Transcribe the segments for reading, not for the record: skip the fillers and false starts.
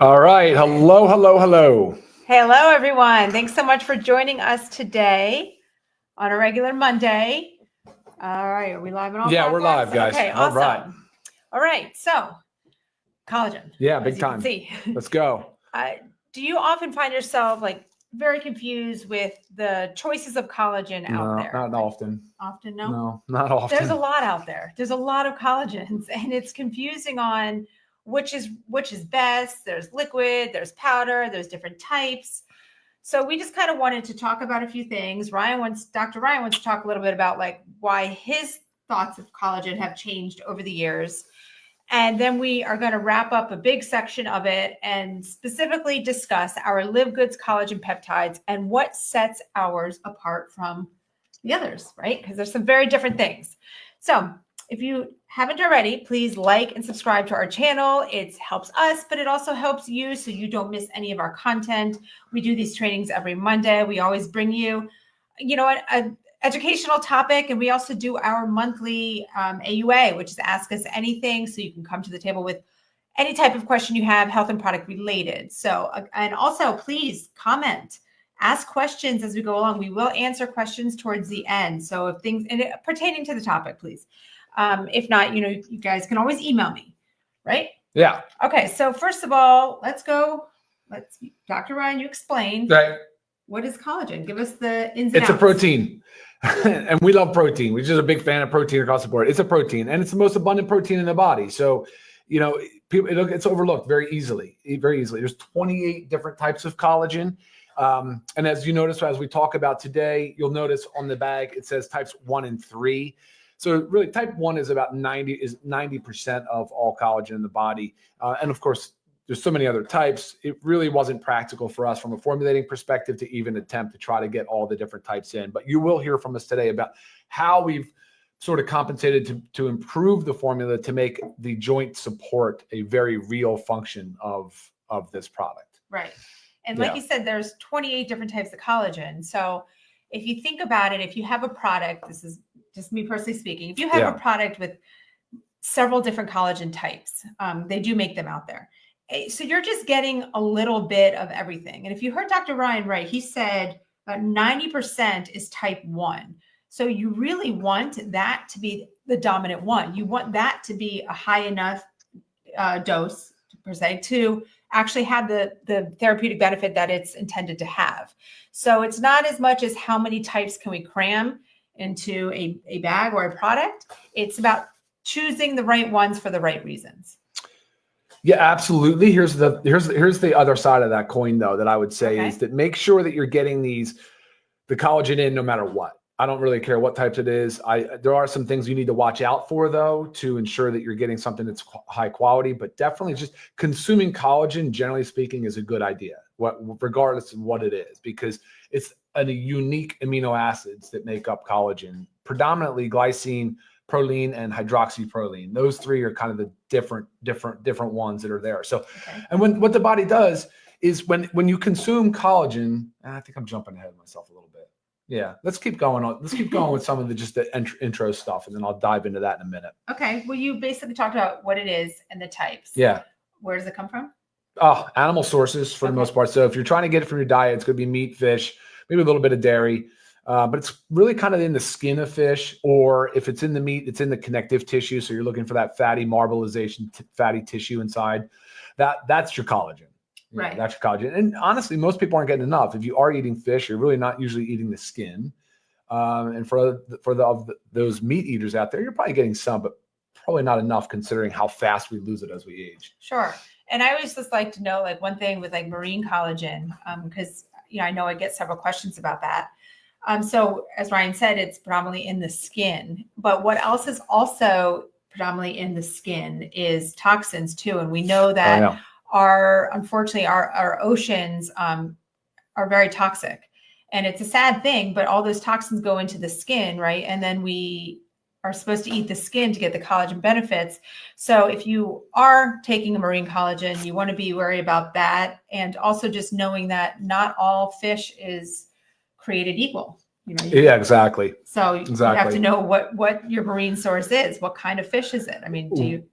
All right. Hello, hello, hello. Hello, everyone. Thanks so much for joining us today on a regular Monday. All right. Are we live on all Yeah, we're platforms? live, guys. Okay, All awesome. right. All right. So, collagen. Yeah, as big you time. Can see. Let's go. Do you often find yourself very confused with the choices of collagen out No, there? not often. Often, no? No, not often. There's a lot out there. There's a lot of collagens, and it's confusing on which is best. There's liquid, there's powder, there's different types. So we just kind of wanted to talk about a few things. Dr. Ryan wants to talk a little bit about why his thoughts of collagen have changed over the years. And then we are going to wrap up a big section of it and specifically discuss our Live Goods collagen peptides and what sets ours apart from the others, right? Because there's some very different things. So if you haven't already, please like and subscribe to our channel. It helps us, but it also helps you so you don't miss any of our content. We do these trainings every Monday. We always bring you, an educational topic, and we also do our monthly AUA, which is Ask Us Anything. So you can come to the table with any type of question you have, health and product related. So, and also please comment. Ask questions as we go along. We will answer questions towards the end. So if things pertaining to the topic, please. If not, you guys can always email me, right? Yeah. Okay. So first of all, Dr. Ryan, you explain. Right. What is collagen? Give us the ins and It's outs. a protein. And we love protein. We're just a big fan of protein across the board. It's a protein, and it's the most abundant protein in the body. So, it's overlooked very easily. There's 28 different types of collagen. And as you notice, as we talk about today, you'll notice on the bag, it says types 1 and 3. So really type 1 is about 90% of all collagen in the body. And of course, there's so many other types. It really wasn't practical for us from a formulating perspective to even attempt to try to get all the different types in. But you will hear from us today about how we've sort of compensated to improve the formula to make the joint support a very real function of this product. Right. And like you said, there's 28 different types of collagen. So if you think about it, if you have a product, this is just me personally speaking, if you have a product with several different collagen types, they do make them out there. So you're just getting a little bit of everything. And if you heard Dr. Ryan right, he said about 90% is type 1. So you really want that to be the dominant one. You want that to be a high enough dose, per se, to actually have the therapeutic benefit that it's intended to have. So it's not as much as how many types can we cram into a bag or a product. It's about choosing the right ones for the right reasons. Yeah, absolutely. Here's the other side of that coin, though, that I would say is that make sure that you're getting the collagen in no matter what. I don't really care what types it is. There are some things you need to watch out for, though, to ensure that you're getting something that's high quality, but definitely just consuming collagen, generally speaking, is a good idea, regardless of what it is, because it's a unique amino acids that make up collagen, predominantly glycine, proline, and hydroxyproline. Those three are kind of the different ones that are there. So, and what the body does is when you consume collagen, and I think I'm jumping ahead of myself a little bit. Yeah, let's keep going on. Let's keep going with some of the intro stuff, and then I'll dive into that in a minute. Okay. Well, you basically talked about what it is and the types. Yeah. Where does it come from? Animal sources for the most part. So if you're trying to get it from your diet, it's going to be meat, fish, maybe a little bit of dairy. But it's really kind of in the skin of fish, or if it's in the meat, it's in the connective tissue. So you're looking for that fatty marbleization, fatty tissue inside. That's your collagen. Right. That's your collagen. And honestly, most people aren't getting enough. If you are eating fish, you're really not usually eating the skin. And for those meat eaters out there, you're probably getting some, but probably not enough considering how fast we lose it as we age. Sure. And I always just like to know, one thing with marine collagen, because I know I get several questions about that. So as Ryan said, it's predominantly in the skin, but what else is also predominantly in the skin is toxins too. And we know that unfortunately our oceans are very toxic, and it's a sad thing, but all those toxins go into the skin, right? And then we are supposed to eat the skin to get the collagen benefits. So if you are taking a marine collagen, you want to be worried about that. And also just knowing that not all fish is created equal. Yeah, exactly. So you have to know what your marine source is. What kind of fish is it? I mean, do you?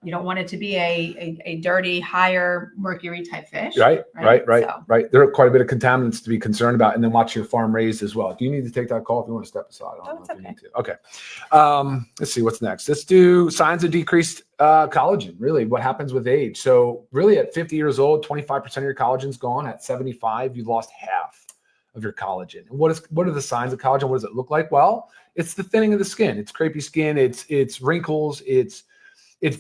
You don't want it to be a dirty, higher mercury type fish. Right. So, There are quite a bit of contaminants to be concerned about, and then watch your farm raised as well. Do you need to take that call if you want to step aside? I don't know it's if you okay. need to. Okay. Let's see what's next. Let's do signs of decreased collagen. Really, what happens with age? So really, at 50 years old, 25% of your collagen's gone. At 75, you've lost half of your collagen. And what are the signs of collagen? What does it look like? Well, it's the thinning of the skin. It's crepey skin. It's wrinkles. It's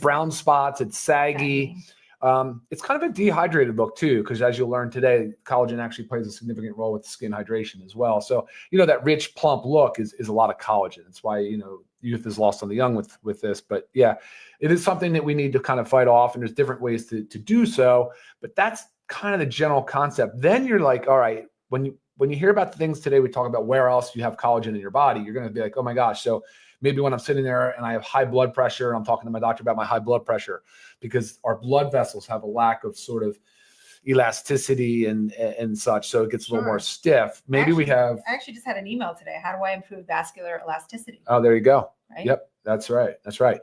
brown spots. It's saggy. It's kind of a dehydrated look too, because as you'll learn today, collagen actually plays a significant role with skin hydration as well. So, that rich, plump look is a lot of collagen. That's why, youth is lost on the young with this. But yeah, it is something that we need to kind of fight off, and there's different ways to do so. But that's kind of the general concept. Then you're like, all right, when you hear about the things today, we talk about where else you have collagen in your body, you're going to be like, oh my gosh. So maybe when I'm sitting there and I have high blood pressure, and I'm talking to my doctor about my high blood pressure, because our blood vessels have a lack of sort of elasticity and such. So it gets a little more stiff. Maybe I actually just had an email today. How do I improve vascular elasticity? Oh, there you go. Right? Yep. That's right.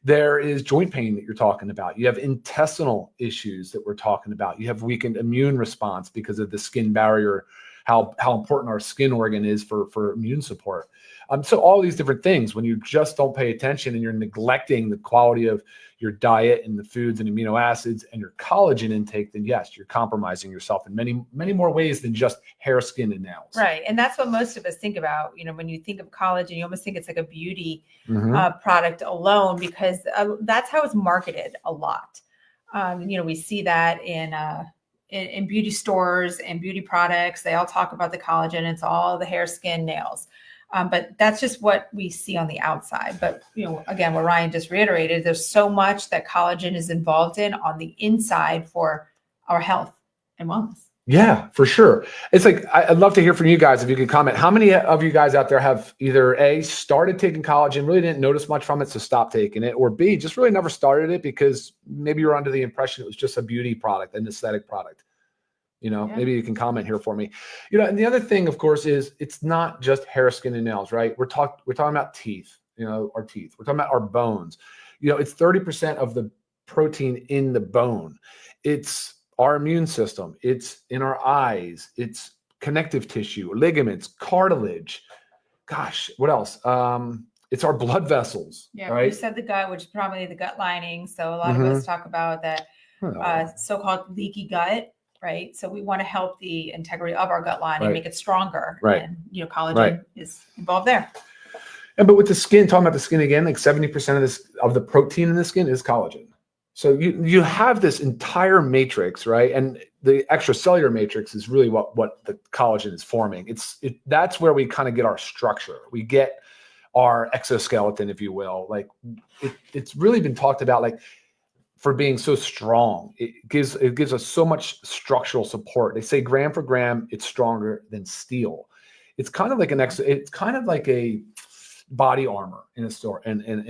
There is joint pain that you're talking about. You have intestinal issues that we're talking about. You have weakened immune response because of the skin barrier, how important our skin organ is for immune support. So all these different things, when you just don't pay attention and you're neglecting the quality of your diet and the foods and amino acids and your collagen intake, then yes, you're compromising yourself in many, many more ways than just hair, skin, and nails. Right. And that's what most of us think about. When you think of collagen, you almost think it's like a beauty product alone, because that's how it's marketed a lot. We see that in beauty stores and beauty products. They all talk about the collagen. It's all the hair, skin, nails. But that's just what we see on the outside. But, again, what Ryan just reiterated, there's so much that collagen is involved in on the inside for our health and wellness. Yeah, for sure. It's like, I'd love to hear from you guys if you could comment. How many of you guys out there have either started taking collagen, really didn't notice much from it, so stopped taking it, or B, just really never started it because maybe you're under the impression it was just a beauty product, an aesthetic product? Maybe you can comment here for me. And the other thing, of course, is it's not just hair, skin, and nails, right? We're talking about teeth, our teeth. We're talking about our bones. It's 30% of the protein in the bone. It's our immune system. It's in our eyes. It's connective tissue, ligaments, cartilage. Gosh, what else? It's our blood vessels. Yeah, right? You said the gut, which is probably the gut lining. So a lot of us talk about that so-called leaky gut. Right. So we want to help the integrity of our gut lining, make it stronger. Right. And, collagen is involved there. But with the skin, talking about the skin again, like 70% of the protein in the skin is collagen. So you have this entire matrix, right? And the extracellular matrix is really what the collagen is forming. That's where we kind of get our structure. We get our exoskeleton, if you will. Like it's really been talked about, like, for being so strong. It gives us so much structural support. They say gram for gram, it's stronger than steel. It's kind of like it's kind of like a body armor in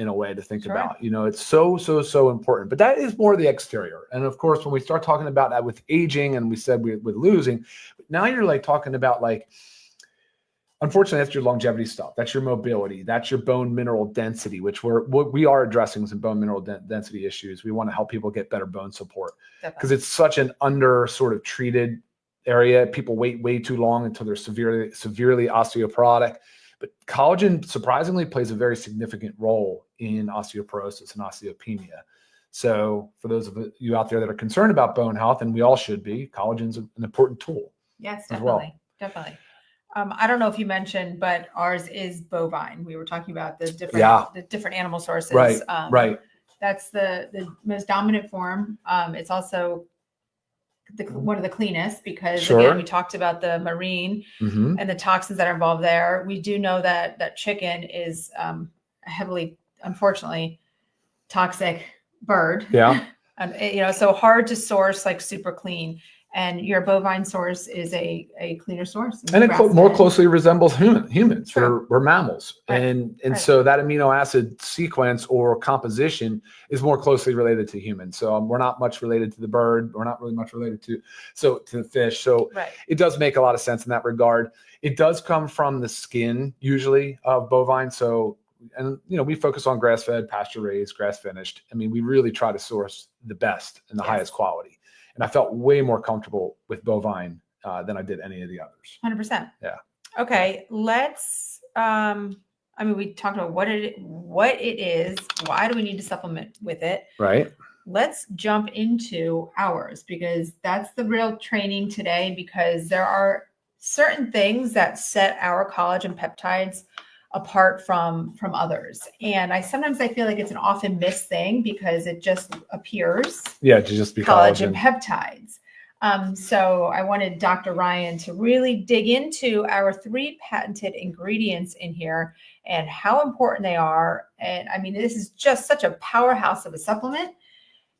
a way to think about. It's so important. But that is more the exterior. And of course, when we start talking about that with aging, and we said with losing, now you're like talking about, like, unfortunately, that's your longevity stuff. That's your mobility. That's your bone mineral density, which we are addressing some bone mineral density issues. We want to help people get better bone support because it's such an under sort of treated area. People wait way too long until they're severely osteoporotic. But collagen surprisingly plays a very significant role in osteoporosis and osteopenia. So for those of you out there that are concerned about bone health, and we all should be, collagen's an important tool. Yes, definitely. Definitely. I don't know if you mentioned, but ours is bovine. We were talking about the different animal sources. Right. Right. That's the most dominant form. It's also one of the cleanest because again, we talked about the marine and the toxins that are involved there. We do know that chicken is a heavily, unfortunately, toxic bird. Yeah. So hard to source, like super clean. And your bovine source is a cleaner source. And it more closely resembles humans. We're mammals. Right. And so that amino acid sequence or composition is more closely related to humans. So we're not much related to the bird. We're not really much related to the fish. So it does make a lot of sense in that regard. It does come from the skin usually of bovine. So and we focus on grass fed, pasture raised, grass finished. I mean, we really try to source the best and the highest quality. And I felt way more comfortable with bovine than I did any of the others. 100%. Yeah. Okay. Let's, we talked about what it is. Why do we need to supplement with it? Right. Let's jump into ours, because that's the real training today, because there are certain things that set our collagen peptides apart from others. And sometimes I feel like it's an often missed thing because it just appears to just be collagen peptides. So I wanted Dr. Ryan to really dig into our 3 patented ingredients in here and how important they are. And I mean, this is just such a powerhouse of a supplement.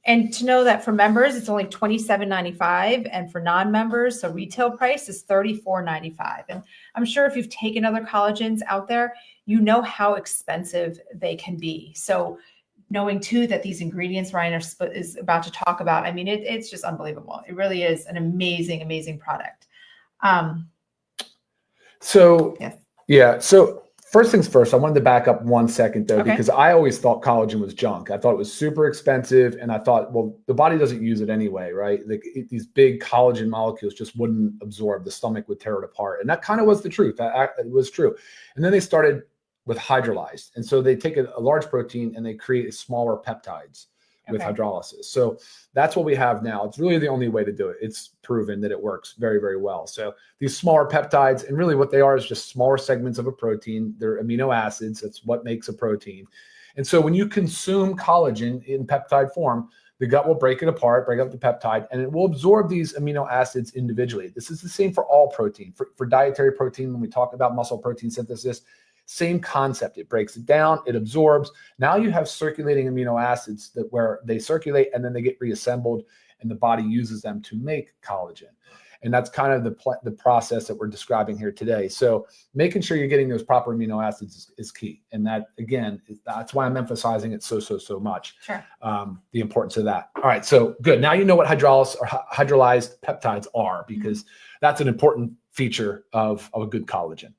And to know that for members, it's only $27.95, and for non-members, so retail price is $34.95. And I'm sure if you've taken other collagens out there, you know how expensive they can be. So knowing too that these ingredients Ryan is about to talk about, I mean, it's just unbelievable. It really is an amazing, amazing product. So yes. Yeah. So first things first, I wanted to back up 1 second though, Okay. because I always thought collagen was junk. I thought it was super expensive, and I thought, well, the body doesn't use it anyway, right? These big collagen molecules just wouldn't absorb. The stomach would tear it apart, and that kind of was the truth. It was true. And then they started with hydrolyzed, and so they take a large protein and they create smaller peptides with hydrolysis. So that's what we have now. It's really the only way to do it. It's proven that it works very, very well. So these smaller peptides, and really what they are is just smaller segments of a protein. They're amino acids. That's what makes a protein. And so when you consume collagen in peptide form, the gut will break it apart, break up the peptide, and it will absorb these amino acids individually. This is the same for all protein. For dietary protein, when we talk about muscle protein synthesis, same concept. It breaks it down, it absorbs. Now you have circulating amino acids where they circulate and then they get reassembled, and the body uses them to make collagen. And that's kind of the process that we're describing here today. So making sure you're getting those proper amino acids is key. And that, again, that's why I'm emphasizing it so much. Sure. The importance of that. All right, so good. Now you know what hydrolyzed peptides are, because that's an important feature of a good collagen.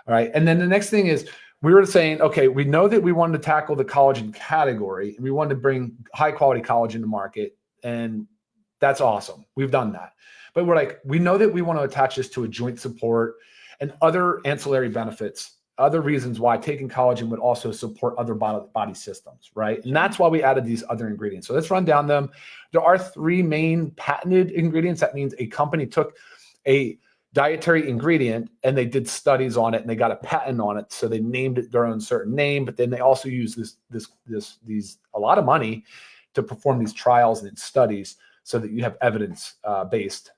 All right. And then the next thing is, we were saying, okay, we know that we wanted to tackle the collagen category and we wanted to bring high quality collagen to market. And that's awesome. We've done that. But we know that we want to attach this to a joint support and other ancillary benefits, other reasons why taking collagen would also support other body systems, right? And that's why we added these other ingredients. So let's run down them. There are 3 main patented ingredients. That means a company took a dietary ingredient and they did studies on it and they got a patent on it. So they named it their own certain name, but then they also use these a lot of money to perform these trials and studies so that you have evidence based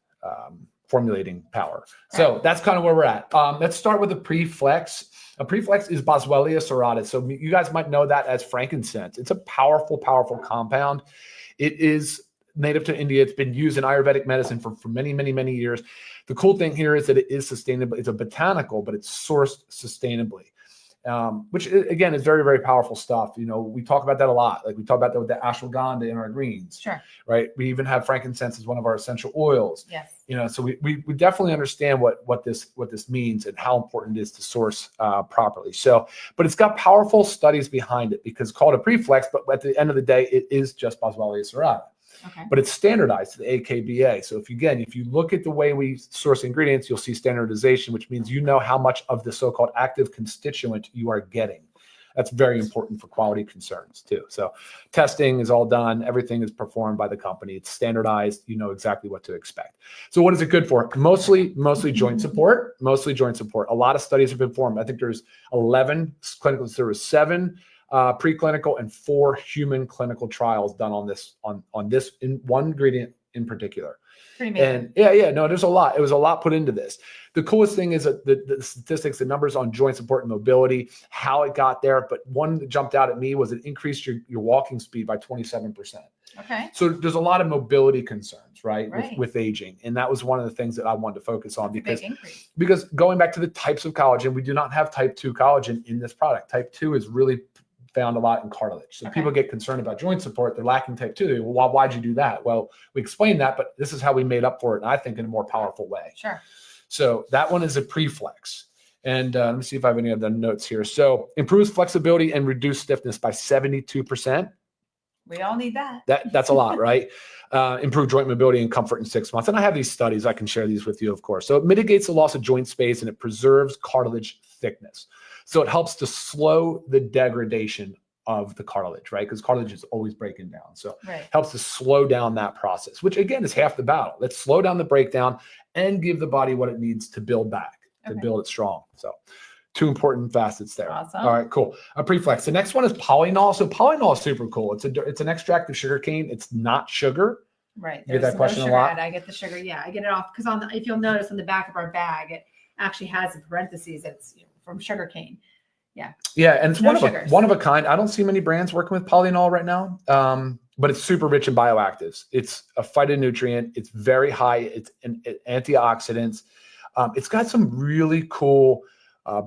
formulating power. So that's kind of where we're at. Let's start with a preflex. A preflex is Boswellia serrata. So you guys might know that as frankincense. It's a powerful, powerful compound. It is native to India. It's been used in Ayurvedic medicine for many, many, many years. The cool thing here is that it is sustainable. It's a botanical, but it's sourced sustainably, which again is very, very powerful stuff. We talk about that a lot. Like we talk about that with the ashwagandha in our greens. Sure. Right. We even have frankincense as one of our essential oils. Yes. So we definitely understand what this means and how important it is to source properly. So, but it's got powerful studies behind it, because it's called a preflex, but at the end of the day, it is just Boswellia serrata. Okay. But it's standardized to the AKBA. So if you look at the way we source ingredients, you'll see standardization, which means you know how much of the so-called active constituent you are getting. That's very important for quality concerns too. So testing is all done. Everything is performed by the company. It's standardized. You know exactly what to expect. So what is it good for? Mostly joint support. Mostly joint support. A lot of studies have been performed. I think there's 11 clinical. There was 7 preclinical and 4 human clinical trials done on this in one ingredient in particular. And there's a lot. It was a lot put into this. The coolest thing is that the statistics, the numbers on joint support and mobility, how it got there. But one that jumped out at me was it increased your walking speed by 27%. Okay. So there's a lot of mobility concerns, right? With aging. And that was one of the things that I wanted to focus on, because going back to the types of collagen, we do not have type 2 collagen in this product. Type 2 is really found a lot in cartilage. So people get concerned about joint support. They're lacking type 2. Well, why'd you do that? Well, we explained that, but this is how we made up for it. And I think in a more powerful way. Sure. So that one is a preflex. And let me see if I have any other notes here. So improves flexibility and reduce stiffness by 72%. We all need that. That's a lot, right? Improve joint mobility and comfort in 6 months. And I have these studies. I can share these with you, of course. So it mitigates the loss of joint space and it preserves cartilage thickness. So it helps to slow the degradation of the cartilage, right? Because cartilage is always breaking down. So it helps to slow down that process, which again is half the battle. Let's slow down the breakdown and give the body what it needs to build back, to build it strong. So 2 important facets there. Awesome. All right, cool. A preflex. The next one is polynol. So polynol is super cool. It's an extract of sugarcane. It's not sugar. Right. You get that question a lot. I get the sugar. Yeah, I get it off because if you'll notice on the back of our bag, it actually has in parentheses it's from sugarcane. Yeah. Yeah, and it's one of a kind. I don't see many brands working with polynol right now, but it's super rich in bioactives. It's a phytonutrient. It's very high. It's an antioxidants. It's got some really cool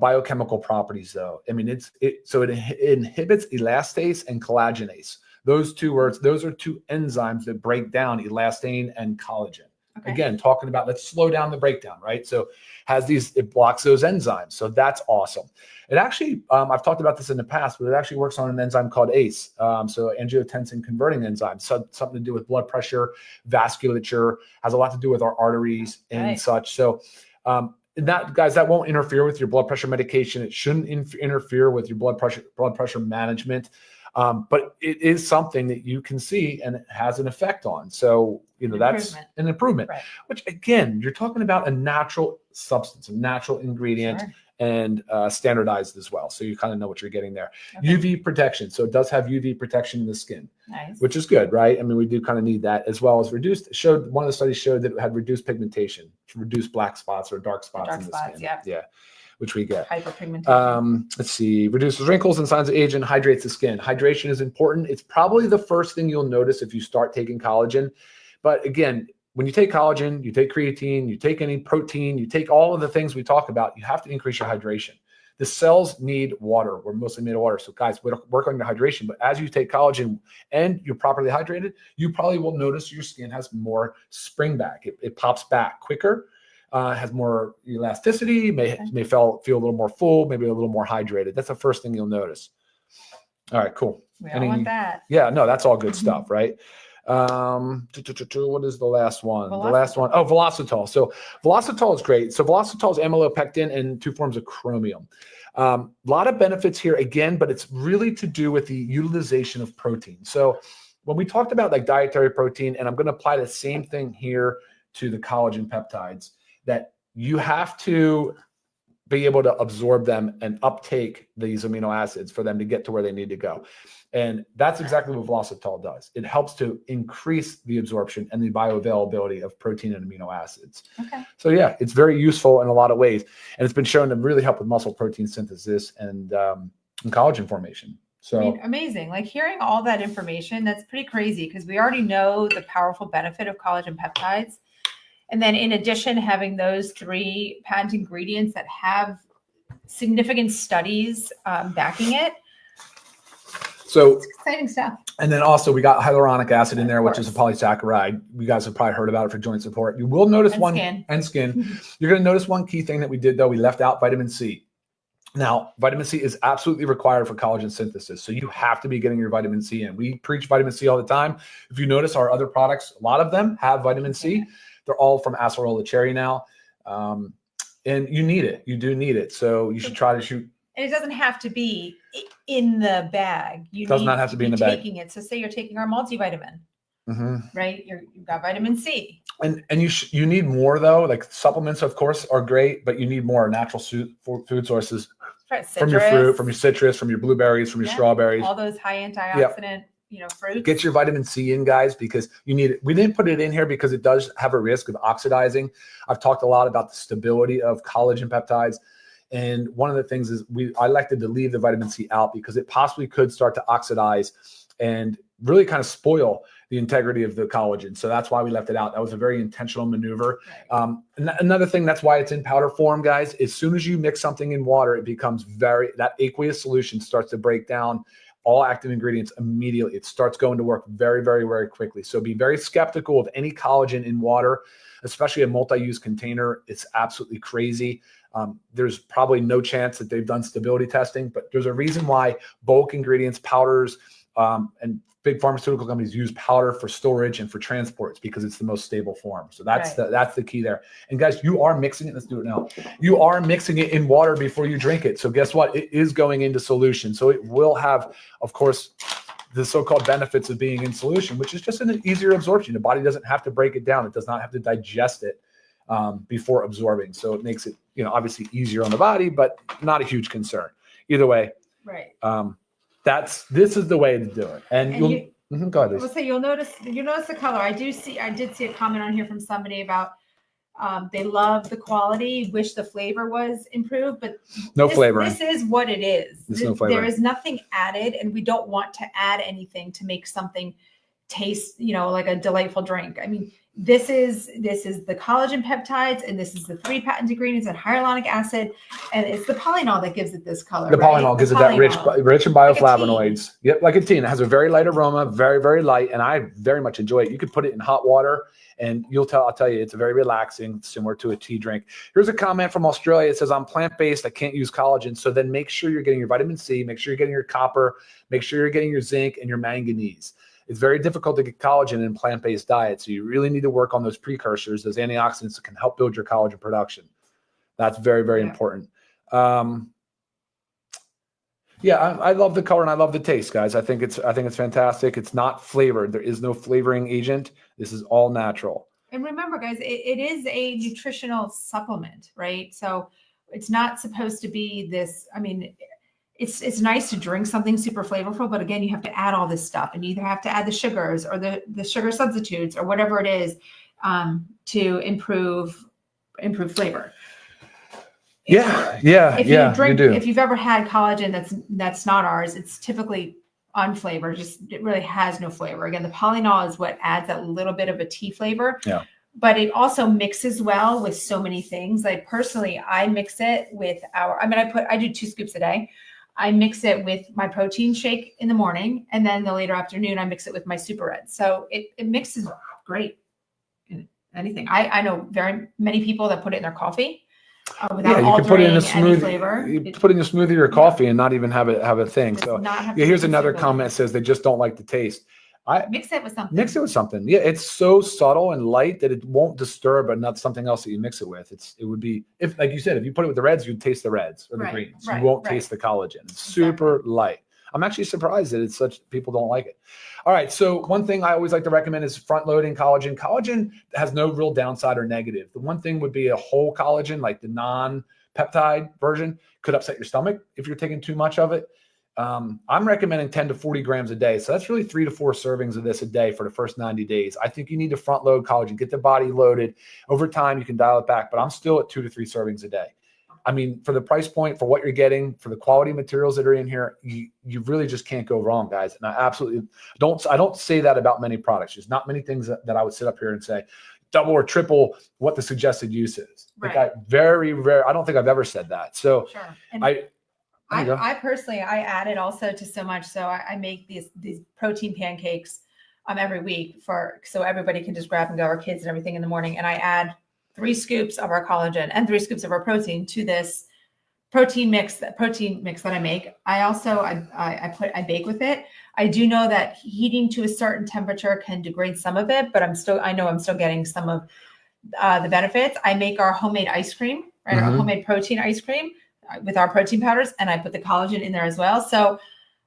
biochemical properties, though. I mean, it inhibits elastase and collagenase. Those are 2 enzymes that break down elastane and collagen. Okay. Again, talking about let's slow down the breakdown, right? So it blocks those enzymes. So that's awesome. It actually, I've talked about this in the past, but it actually works on an enzyme called ACE. So angiotensin converting enzyme, something to do with blood pressure, vasculature, has a lot to do with our arteries and such. So that won't interfere with your blood pressure medication. It shouldn't interfere with your blood pressure management. But it is something that you can see and it has an effect on. So, that's an improvement, right. Which again, you're talking about a natural substance, a natural ingredient, and standardized as well. So you kind of know what you're getting there. Okay. UV protection. So it does have UV protection in the skin, which is good, right? I mean, we do kind of need that, as well as one of the studies showed that it had reduced pigmentation, reduced black spots or dark spots in the skin. Yeah. Which we get. Hyperpigmentation. Let's see. Reduces wrinkles and signs of age and hydrates the skin. Hydration is important. It's probably the first thing you'll notice if you start taking collagen. But again, when you take collagen, you take creatine, you take any protein, you take all of the things we talk about, you have to increase your hydration. The cells need water. We're mostly made of water. So guys, work on your hydration. But as you take collagen and you're properly hydrated, you probably will notice your skin has more spring back. It pops back quicker. Has more elasticity, may feel a little more full, maybe a little more hydrated. That's the first thing you'll notice. All right, cool. We all want that. Yeah, no, that's all good stuff, right? What is the last one? Velocitol. The last one. Oh, Velocitol. So Velocitol is great. So Velocitol is amylopectin and 2 forms of chromium. A lot of benefits here again, but it's really to do with the utilization of protein. So when we talked about like dietary protein, and I'm going to apply the same thing here to the collagen peptides, that you have to be able to absorb them and uptake these amino acids for them to get to where they need to go. And that's exactly what Velocitol does. It helps to increase the absorption and the bioavailability of protein and amino acids. Okay. So yeah, it's very useful in a lot of ways. And it's been shown to really help with muscle protein synthesis and collagen formation. So I mean, amazing. Like hearing all that information, that's pretty crazy because we already know the powerful benefit of collagen peptides. And then in addition, having those 3 patent ingredients that have significant studies backing it. So it's exciting stuff. And then also we got hyaluronic acid in there, which is a polysaccharide. You guys have probably heard about it for joint support. You will notice skin. You're going to notice one key thing that we did, though. We left out vitamin C. Now, vitamin C is absolutely required for collagen synthesis. So you have to be getting your vitamin C in. We preach vitamin C all the time. If you notice our other products, a lot of them have vitamin C. They're all from acerola cherry now. And you need it. You do need it. So you should try to shoot. And it doesn't have to be in the bag. It does not have to be in the bag. Taking it. So say you're taking our multivitamin, right? You've got vitamin C. And you need more though. Like supplements, of course, are great, but you need more natural food sources from your fruit, from your citrus, from your blueberries, from your strawberries. All those high antioxidant, fruits. Get your vitamin C in, guys, because you need it. We didn't put it in here because it does have a risk of oxidizing. I've talked a lot about the stability of collagen peptides. And one of the things is I elected to leave the vitamin C out because it possibly could start to oxidize and really kind of spoil the integrity of the collagen. So that's why we left it out. That was a very intentional maneuver. Right. Another thing, that's why it's in powder form, guys. As soon as you mix something in water, it becomes that aqueous solution starts to break down all active ingredients immediately. It starts going to work very, very, very quickly. So be very skeptical of any collagen in water, especially a multi-use container. It's absolutely crazy. There's probably no chance that they've done stability testing, but there's a reason why bulk ingredients, powders, and big pharmaceutical companies use powder for storage and for transports because it's the most stable form. So that's that's the key there. And guys, you are mixing it. Let's do it now. You are mixing it in water before you drink it. So guess what? It is going into solution. So it will have, of course, the so-called benefits of being in solution, which is just an easier absorption. The body doesn't have to break it down. It does not have to digest it before absorbing. So it makes it, obviously easier on the body, but not a huge concern. Either way. Right. This is the way to do it. And you'll go ahead. I will say you'll notice the color. I did see a comment on here from somebody about they love the quality, wish the flavor was improved, but no flavoring. This is what it is. There's no flavoring. There is nothing added, and we don't want to add anything to make something taste, like a delightful drink. I mean, this is the collagen peptides, and this is the 3 patent ingredients and hyaluronic acid, and it's the polyol that gives it this color. The polyol gives it that rich in bioflavonoids. Yep, like a tea. It has a very light aroma, very, very light, and I very much enjoy it. You could put it in hot water, and I'll tell you, it's very relaxing, similar to a tea drink. Here's a comment from Australia. It says, I'm plant-based. I can't use collagen. So then make sure you're getting your vitamin C, make sure you're getting your copper, make sure you're getting your zinc and your manganese. It's very difficult to get collagen in plant-based diet. So you really need to work on those precursors, those antioxidants that can help build your collagen production. That's very, very important. I love the color and I love the taste, guys. I think it's fantastic. It's not flavored. There is no flavoring agent. This is all natural. And remember, guys, it is a nutritional supplement, right? So it's not supposed to be this. I mean, it's nice to drink something super flavorful, but again, you have to add all this stuff, and you either have to add the sugars or the sugar substitutes or whatever it is to improve flavor. If you've ever had collagen that's not ours, it's typically unflavored. It really has no flavor. Again, the polyol is what adds that little bit of a tea flavor. Yeah. But it also mixes well with so many things. Like personally, I mix it with I do 2 scoops a day. I mix it with my protein shake in the morning, and then the later afternoon, I mix it with my Super Red. So it mixes great in anything. I know very many people that put it in their coffee without you can put it in a smoothie. Flavor. You put it in a smoothie or coffee and not even have a thing. So here's another comment that says they just don't like the taste. Mix it with something. Mix it with something. Yeah, it's so subtle and light that it won't disturb, and not something else that you mix it with. It would be, if like you said, if you put it with the reds, you'd taste the reds or the greens. You won't taste the collagen. It's super light. I'm actually surprised that it's such people don't like it. All right, so one thing I always like to recommend is front loading collagen. Collagen has no real downside or negative. The one thing would be a whole collagen, like the non-peptide version, could upset your stomach if you're taking too much of it. I'm recommending 10 to 40 grams a day. So that's really 3 to 4 servings of this a day for the first 90 days. I think you need to front load collagen, get the body loaded. Over time, you can dial it back, but I'm still at 2 to 3 servings a day. I mean, for the price point, for what you're getting, for the quality materials that are in here, you really just can't go wrong, guys. And I absolutely don't say that about many products. There's not many things that I would sit up here and say double or triple what the suggested use is. Right. Like very rare. I don't think I've ever said that. So sure. I personally, I added also to so much. So I make these protein pancakes every week so everybody can just grab and go, our kids and everything in the morning. And I add 3 scoops of our collagen and 3 scoops of our protein to this protein mix that I make. I also, I bake with it. I do know that heating to a certain temperature can degrade some of it, but I'm still getting some of the benefits. I make our homemade ice cream, right? Mm-hmm. Our homemade protein ice cream with our protein powders, and I put the collagen in there as well. So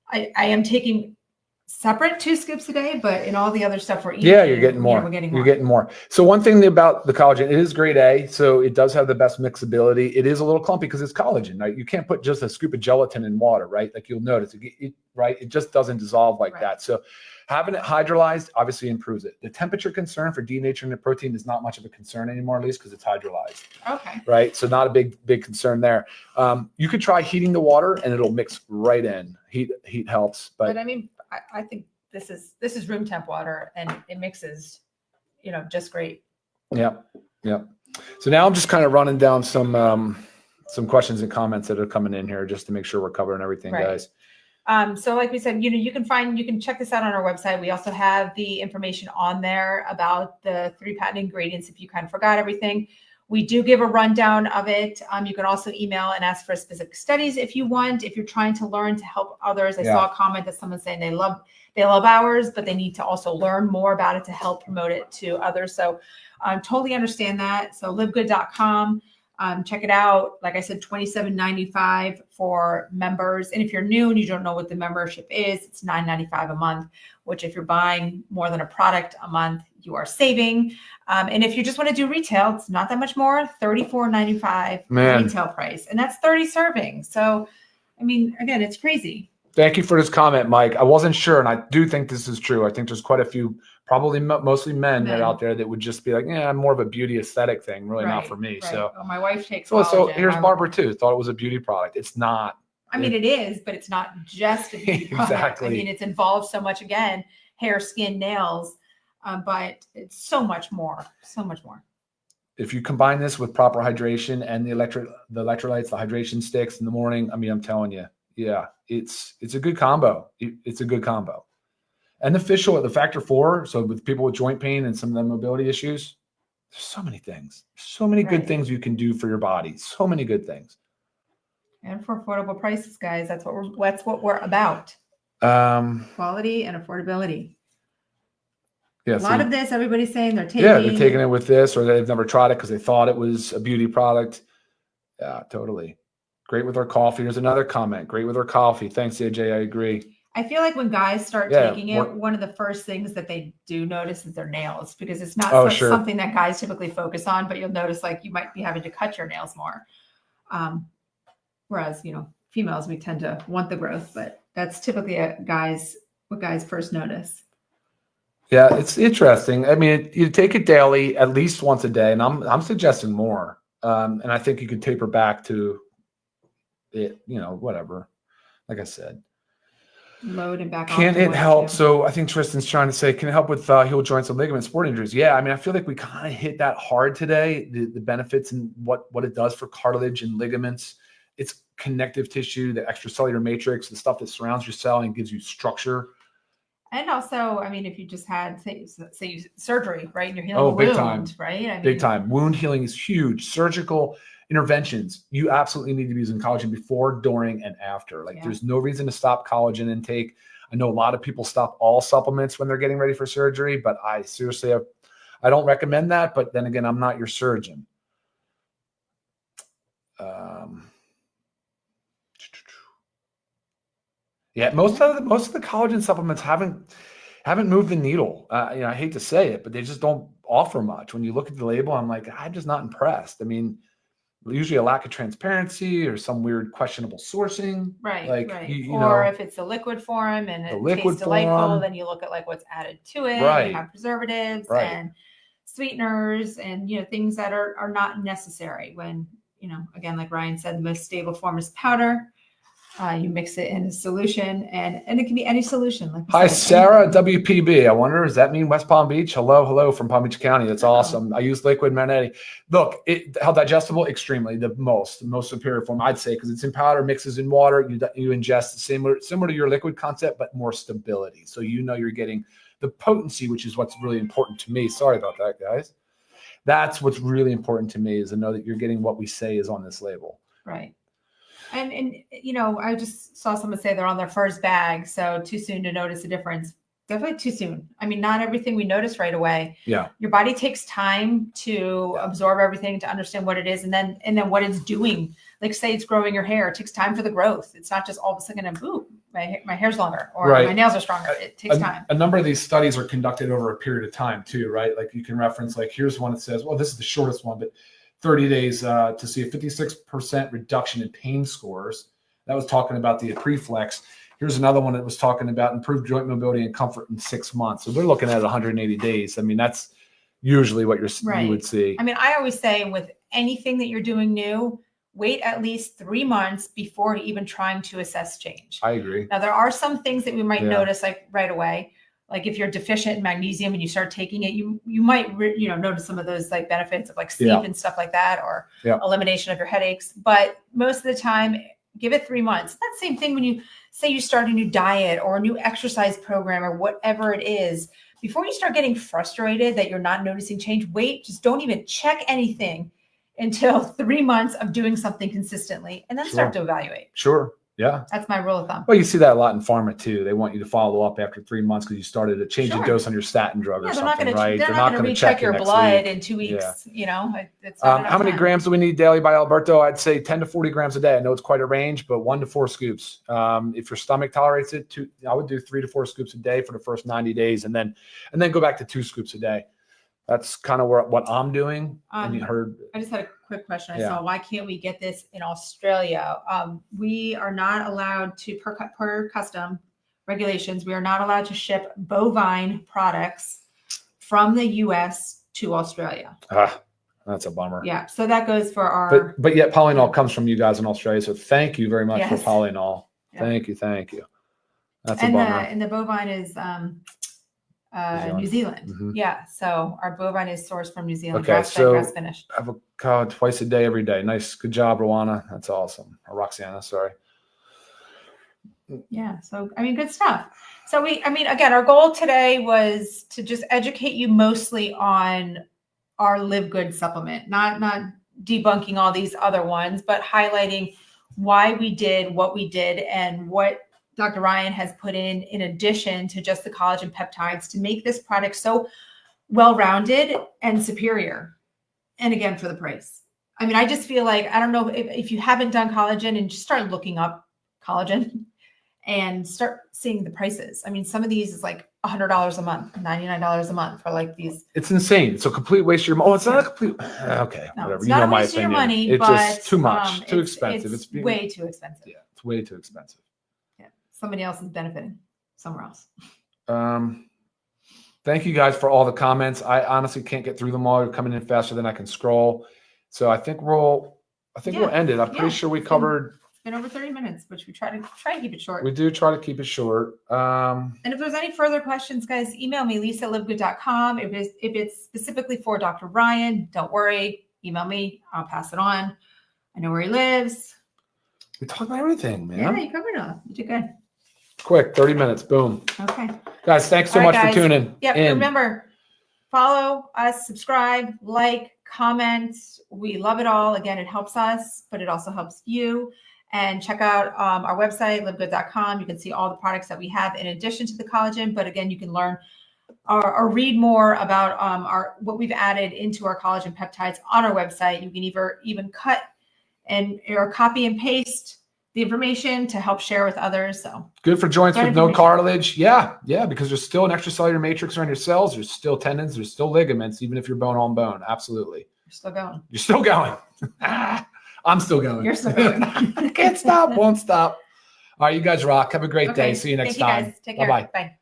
I am taking separate 2 scoops a day, but in all the other stuff we're eating, you're getting more. You're getting more. So one thing about the collagen, it is grade A, so it does have the best mixability. It is a little clumpy because it's collagen, right? You can't put just a scoop of gelatin in water, right? Like you'll notice, it just doesn't dissolve like that. So having it hydrolyzed obviously improves it. The temperature concern for denaturing the protein is not much of a concern anymore, at least because it's hydrolyzed. Okay. Right. So not a big concern there. You could try heating the water and it'll mix right in. Heat helps, but I mean, I think this is room temp water and it mixes, just great. Yeah. So now I'm just kind of running down some questions and comments that are coming in here just to make sure we're covering everything, guys. So like we said, you can check this out on our website. We also have the information on there about the 3 patent ingredients if you kind of forgot everything. We do give a rundown of it. You can also email and ask for specific studies if you want, if you're trying to learn to help others. I saw a comment that someone saying they love ours, but they need to also learn more about it to help promote it to others. So totally understand that. So livegood.com. Check it out. Like I said, $27.95 for members. And if you're new and you don't know what the membership is, it's $9.95 a month, which if you're buying more than a product a month, you are saving. And if you just want to do retail, it's not that much more, $34.95 retail price. And that's 30 servings. So, I mean, again, it's crazy. Thank you for this comment, Mike. I wasn't sure, and I do think this is true. I think there's quite a few, probably mostly men that are out there that would just be like, yeah, I'm more of a beauty aesthetic thing, really not for me. Right. So my wife takes so here's Barbara too. Thought it was a beauty product. It's not. I mean, it is, but it's not just a beauty product. Exactly. I mean, it's involved so much, again, hair, skin, nails, but it's so much more, so much more. If you combine this with proper hydration and the electrolytes, the hydration sticks in the morning, I mean, I'm telling you, yeah, it's a good combo. It's a good combo. And the fish oil, the factor 4, so with people with joint pain and some of the mobility issues, there's so many things. So many good things you can do for your body. So many good things. And for affordable prices, guys, that's what we're about. Quality and affordability. Yeah, a lot of this, everybody's saying they're taking. Yeah, they're taking it with this, or they've never tried it because they thought it was a beauty product. Yeah, totally. Great with our coffee. Here's another comment. Great with our coffee. Thanks, AJ. I agree. I feel like when guys start taking it, one of the first things that they do notice is their nails, because it's not something that guys typically focus on, but you'll notice like you might be having to cut your nails more. Whereas, females, we tend to want the growth, but that's typically what guys first notice. Yeah, it's interesting. I mean, you take it daily, at least once a day, and I'm suggesting more. And I think you could taper back to it, whatever. Like I said, load and back. Can it help? So I think Tristan's trying to say, can it help with heel joints and ligament sport injuries? Yeah, I mean, I feel like we kind of hit that hard today. The benefits and what it does for cartilage and ligaments. It's connective tissue, the extracellular matrix, the stuff that surrounds your cell and gives you structure. And also, I mean, if you just had, say surgery, right? And you're healing a wound, time. Right? I mean, big time. Wound healing is huge. Surgical interventions, you absolutely need to be using collagen before, during, and after. There's no reason to stop collagen intake. I know a lot of people stop all supplements when they're getting ready for surgery, but I seriously, I don't recommend that. But then again, I'm not your surgeon. Yeah, most of the collagen supplements haven't moved the needle. I hate to say it, but they just don't offer much. When you look at the label, I'm like, I'm just not impressed. I mean, usually a lack of transparency or some weird questionable sourcing. Right. Or if it's a liquid form and it tastes delightful, then you look at like what's added to it. Right. You have preservatives and sweeteners and things that are not necessary. When again, like Ryan said, the most stable form is powder. You mix it in a solution, and it can be any solution. Like hi, Sarah, WPB. I wonder, does that mean West Palm Beach? Hello from Palm Beach County. That's awesome. I use liquid Manetti. Look, how digestible? Extremely. The most superior form, I'd say, because it's in powder, mixes in water. You ingest similar to your liquid concept, but more stability. So you're getting the potency, which is what's really important to me. Sorry about that, guys. That's what's really important to me, is to know that you're getting what we say is on this label. Right. And I just saw someone say they're on their first bag, so too soon to notice a difference. Definitely too soon. I mean, not everything we notice right away. Yeah. Your body takes time to absorb everything, to understand what it is, and then what it's doing. Like say it's growing your hair. It takes time for the growth. It's not just all of a sudden, boom, my hair's longer or my nails are stronger. It takes time. A number of these studies are conducted over a period of time too, right? Like you can reference, like here's one that says, well, this is the shortest one, but 30 days to see a 56% reduction in pain scores. That was talking about the Preflex. Here's another one that was talking about improved joint mobility and comfort in 6 months. So we're looking at 180 days. I mean, that's usually what you would see. I mean, I always say with anything that you're doing new, wait at least 3 months before even trying to assess change. I agree. Now, there are some things that we might notice like right away. Like if you're deficient in magnesium and you start taking it, you might notice some of those like benefits of like sleep and stuff like that, or elimination of your headaches. But most of the time, Give it 3 months. It's that same thing when you say you start a new diet or a new exercise program or whatever it is. Before you start getting frustrated that you're not noticing change, wait, just don't even check anything until 3 months of doing something consistently, and then start to evaluate. Sure. Yeah. That's my rule of thumb. Well, you see that a lot in pharma too. They want you to follow up after 3 months because you started to change the dose on your statin drug or something, right? They're not going to recheck your blood in 2 weeks. You know, it's how many grams do we need daily by Alberto? I'd say 10 to 40 grams a day. I know it's quite a range, but 1 to 4 scoops. If your stomach tolerates it, I would do 3 to 4 scoops a day for the first 90 days, and then go back to 2 scoops a day. That's kind of what I'm doing. And you heard. I just had a quick question. I saw, why can't we get this in Australia? We are not allowed to, per custom regulations, we are not allowed to ship bovine products from the U.S. to Australia. That's a bummer. Yeah, so that goes for our. But yet Polynol comes from you guys in Australia, so thank you very much for Polynol. Yeah. Thank you. That's a bummer. And the bovine is New Zealand. Mm-hmm. Yeah, so our bovine is sourced from New Zealand. Okay, grass-fed, grass-finished. Avocado twice a day, every day. Nice, good job, Rowana. That's awesome. Or Roxana, sorry. Yeah, so I mean, good stuff. So again, our goal today was to just educate you mostly on our Live Good supplement, not debunking all these other ones, but highlighting why we did what we did and what Dr. Ryan has put in addition to just the collagen peptides to make this product so well-rounded and superior. And again, for the price. I mean, I just feel like, I don't know if you haven't done collagen and just start looking up collagen and start seeing the prices. I mean, some of these is like $100 a month, $99 a month for like these. It's insane. It's a complete waste of your money. Oh, it's not a complete. Okay, no, whatever. It's not a waste of your money, it's but just too much, too expensive. It's way too expensive. Yeah, it's way too expensive. Yeah, somebody else is benefiting somewhere else. Thank you guys for all the comments. I honestly can't get through them all. You're coming in faster than I can scroll. So I think we'll end it. I'm pretty sure we covered. It's been over 30 minutes, which we try to keep it short. We do try to keep it short. And if there's any further questions, guys, email me, lisa@livegood.com. If it's specifically for Dr. Ryan, don't worry. Email me. I'll pass it on. I know where he lives. We talked about everything, man. Yeah, you covered it all. You did good. Quick, 30 minutes. Boom. Okay. Guys, thanks so much for tuning. Yeah, remember, follow us, subscribe, like, comment. We love it all. Again, it helps us, but it also helps you. And check out our website, livegood.com. You can see all the products that we have in addition to the collagen. But again, you can learn or read more about what we've added into our collagen peptides on our website. You can even cut or copy and paste the information to help share with others. So good for joints with no cartilage. Yeah, because there's still an extracellular matrix around your cells. There's still tendons. There's still ligaments, even if you're bone on bone. Absolutely. You're still going. I'm still going. You're still going. Can't stop. Won't stop. All right, you guys rock. Have a great day. See you next time. Thank you guys. Take care. Bye-bye. Bye.